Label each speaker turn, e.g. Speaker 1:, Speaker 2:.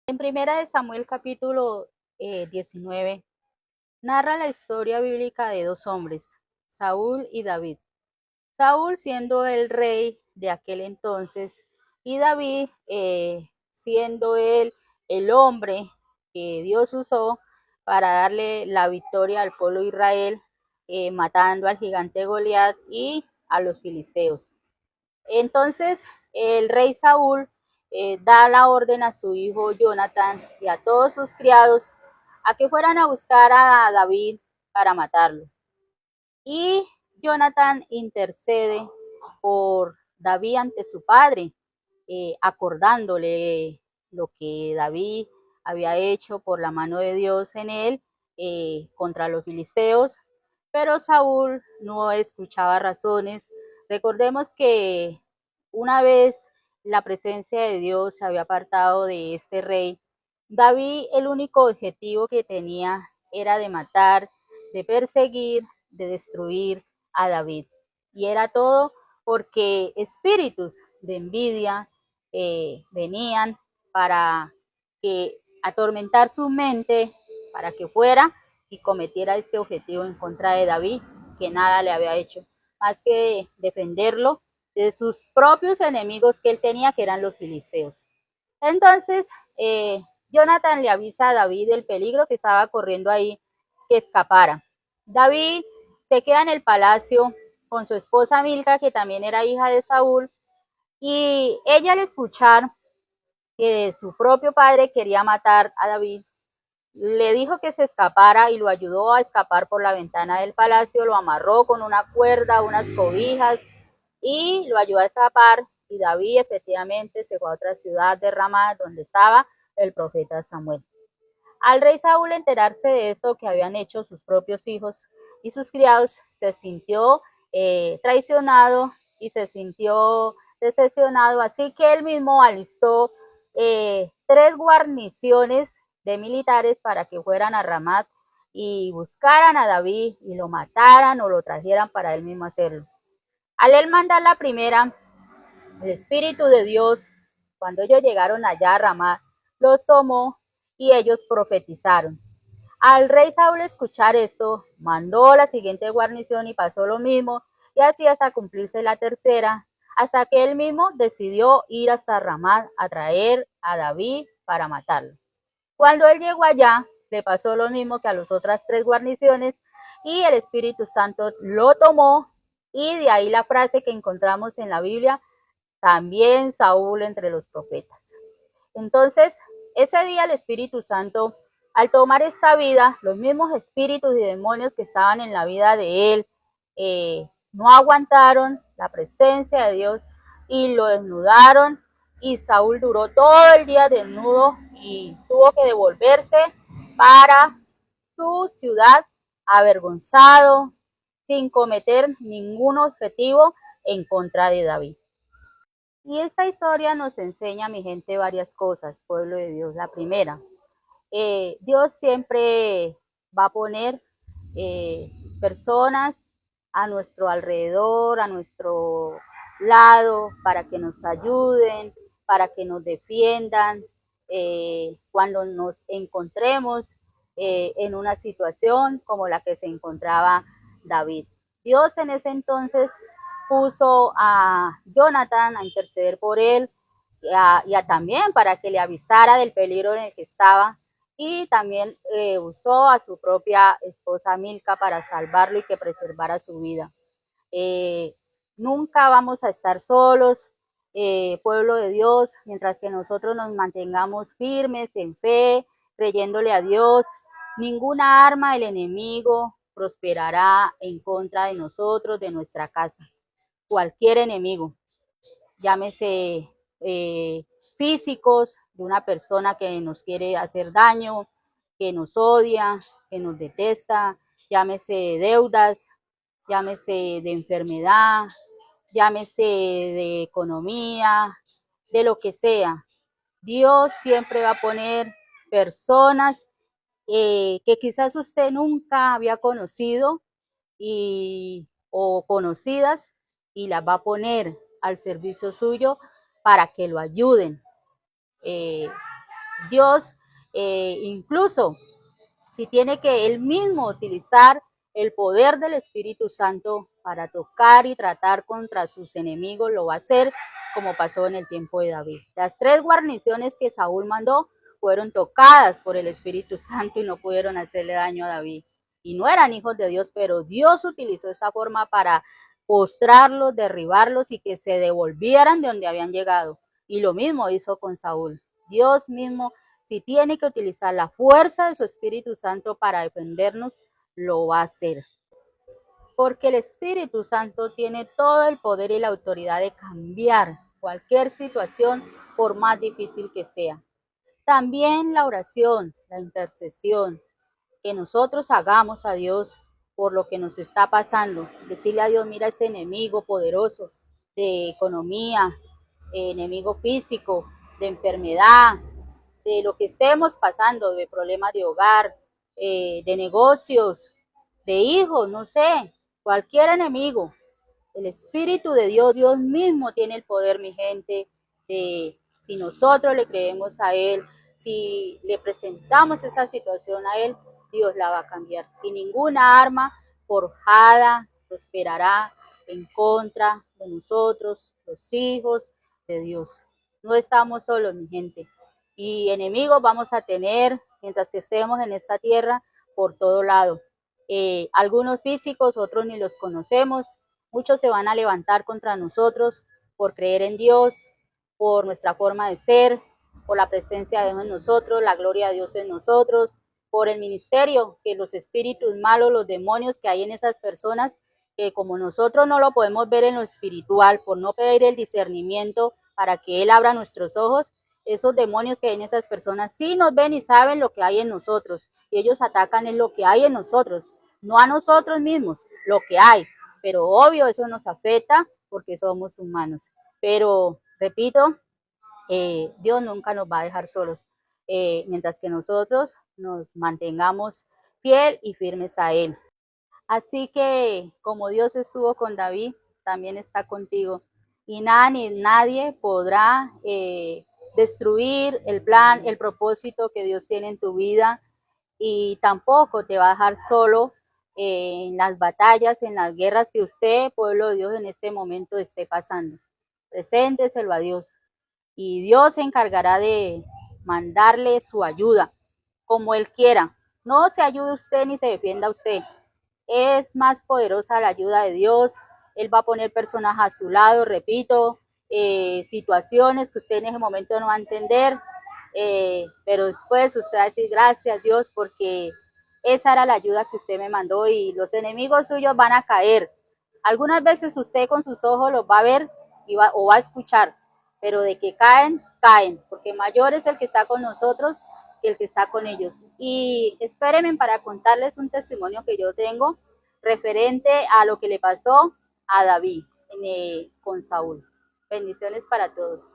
Speaker 1: En Primera de Samuel capítulo 19 narra la historia bíblica de dos hombres, Saúl y David. Saúl siendo el rey de aquel entonces y David siendo él el hombre que Dios usó para darle la victoria al pueblo de Israel, matando al gigante Goliat y a los filisteos. Entonces el rey Saúl da la orden a su hijo Jonathan y a todos sus criados a que fueran a buscar a David para matarlo. Y Jonathan intercede por David ante su padre, acordándole lo que David había hecho por la mano de Dios en él contra los filisteos, pero Saúl no escuchaba razones. Recordemos que una vez la presencia de Dios se había apartado de este rey, David el único objetivo que tenía era de matar, de perseguir, de destruir a David. Y era todo porque espíritus de envidia venían para que atormentar su mente, para que fuera y cometiera ese objetivo en contra de David, que nada le había hecho, más que defenderlo de sus propios enemigos que él tenía, que eran los filisteos. Entonces, Jonathan le avisa a David del peligro que estaba corriendo ahí, que escapara. David se queda en el palacio con su esposa Milca, que también era hija de Saúl, y ella al escuchar que su propio padre quería matar a David, le dijo que se escapara y lo ayudó a escapar por la ventana del palacio, lo amarró con una cuerda, unas cobijas y lo ayudó a escapar. Y David efectivamente se fue a otra ciudad de Ramá donde estaba el profeta Samuel. Al rey Saúl enterarse de esto que habían hecho sus propios hijos y sus criados, se sintió traicionado y se sintió decepcionado, así que él mismo alistó 3 guarniciones de militares para que fueran a Ramat y buscaran a David y lo mataran o lo trajeran para él mismo hacerlo. Al él mandar la primera, el Espíritu de Dios, cuando ellos llegaron allá a Ramat, los tomó y ellos profetizaron. Al rey Saúl escuchar esto, mandó la siguiente guarnición y pasó lo mismo, y así hasta cumplirse la tercera, hasta que él mismo decidió ir hasta Ramat a traer a David para matarlo. Cuando él llegó allá, le pasó lo mismo que a las otras 3 guarniciones, y el Espíritu Santo lo tomó, y de ahí la frase que encontramos en la Biblia, también Saúl entre los profetas. Entonces, ese día el Espíritu Santo, al tomar esta vida, los mismos espíritus y demonios que estaban en la vida de él, no aguantaron la presencia de Dios y lo desnudaron, y Saúl duró todo el día desnudo y tuvo que devolverse para su ciudad avergonzado, sin cometer ningún objetivo en contra de David. Y esta historia nos enseña, mi gente, varias cosas, pueblo de Dios. La primera, Dios siempre va a poner personas a nuestro alrededor, a nuestro lado, para que nos ayuden, para que nos defiendan cuando nos encontremos en una situación como la que se encontraba David. Dios en ese entonces puso a Jonathan a interceder por él y a también para que le avisara del peligro en el que estaba, y también usó a su propia esposa Milca para salvarlo y que preservara su vida. Nunca vamos a estar solos, pueblo de Dios, mientras que nosotros nos mantengamos firmes en fe, creyéndole a Dios. Ninguna arma del enemigo prosperará en contra de nosotros, de nuestra casa. Cualquier enemigo, llámese físicos, de una persona que nos quiere hacer daño, que nos odia, que nos detesta, llámese deudas, llámese de enfermedad, llámese de economía, de lo que sea. Dios siempre va a poner personas que quizás usted nunca había conocido o conocidas, y las va a poner al servicio suyo para que lo ayuden. Dios, incluso si tiene que él mismo utilizar el poder del Espíritu Santo para tocar y tratar contra sus enemigos, lo va a hacer, como pasó en el tiempo de David. Las 3 guarniciones que Saúl mandó fueron tocadas por el Espíritu Santo y no pudieron hacerle daño a David. Y no eran hijos de Dios, pero Dios utilizó esa forma para postrarlos, derribarlos y que se devolvieran de donde habían llegado. Y lo mismo hizo con Saúl. Dios mismo, si tiene que utilizar la fuerza de su Espíritu Santo para defendernos, lo va a hacer. Porque el Espíritu Santo tiene todo el poder y la autoridad de cambiar cualquier situación, por más difícil que sea. También la oración, la intercesión, que nosotros hagamos a Dios por lo que nos está pasando. Decirle a Dios, mira ese enemigo poderoso de economía, enemigo físico, de enfermedad, de lo que estemos pasando, de problemas de hogar, de negocios, de hijos, no sé, cualquier enemigo. El Espíritu de Dios, Dios mismo tiene el poder, mi gente, de si nosotros le creemos a Él, si le presentamos esa situación a Él, Dios la va a cambiar. Y ninguna arma forjada prosperará en contra de nosotros, los hijos de Dios. No estamos solos, mi gente. Y enemigos vamos a tener mientras que estemos en esta tierra por todo lado. Algunos físicos, otros ni los conocemos. Muchos se van a levantar contra nosotros por creer en Dios, por nuestra forma de ser, por la presencia de Dios en nosotros, la gloria de Dios en nosotros, por el ministerio, que los espíritus malos, los demonios que hay en esas personas, que como nosotros no lo podemos ver en lo espiritual, por no pedir el discernimiento para que Él abra nuestros ojos, esos demonios que hay en esas personas sí nos ven y saben lo que hay en nosotros, y ellos atacan en lo que hay en nosotros, no a nosotros mismos, lo que hay, pero obvio eso nos afecta porque somos humanos. Pero, repito, Dios nunca nos va a dejar solos, mientras que nosotros nos mantengamos fiel y firmes a Él. Así que como Dios estuvo con David, también está contigo. Y nada ni nadie podrá destruir el plan, el propósito que Dios tiene en tu vida, y tampoco te va a dejar solo en las batallas, en las guerras que usted, pueblo de Dios, en este momento esté pasando. Presénteselo a Dios y Dios se encargará de mandarle su ayuda como Él quiera. No se ayude usted ni se defienda usted. Es más poderosa la ayuda de Dios. Él va a poner personas a su lado, repito, situaciones que usted en ese momento no va a entender, pero después usted va a decir gracias Dios porque esa era la ayuda que usted me mandó y los enemigos suyos van a caer. Algunas veces usted con sus ojos los va a ver o va a escuchar, pero de que caen, caen, porque mayor es el que está con nosotros que el que está con ellos. Y espérenme para contarles un testimonio que yo tengo referente a lo que le pasó a David con Saúl. Bendiciones para todos.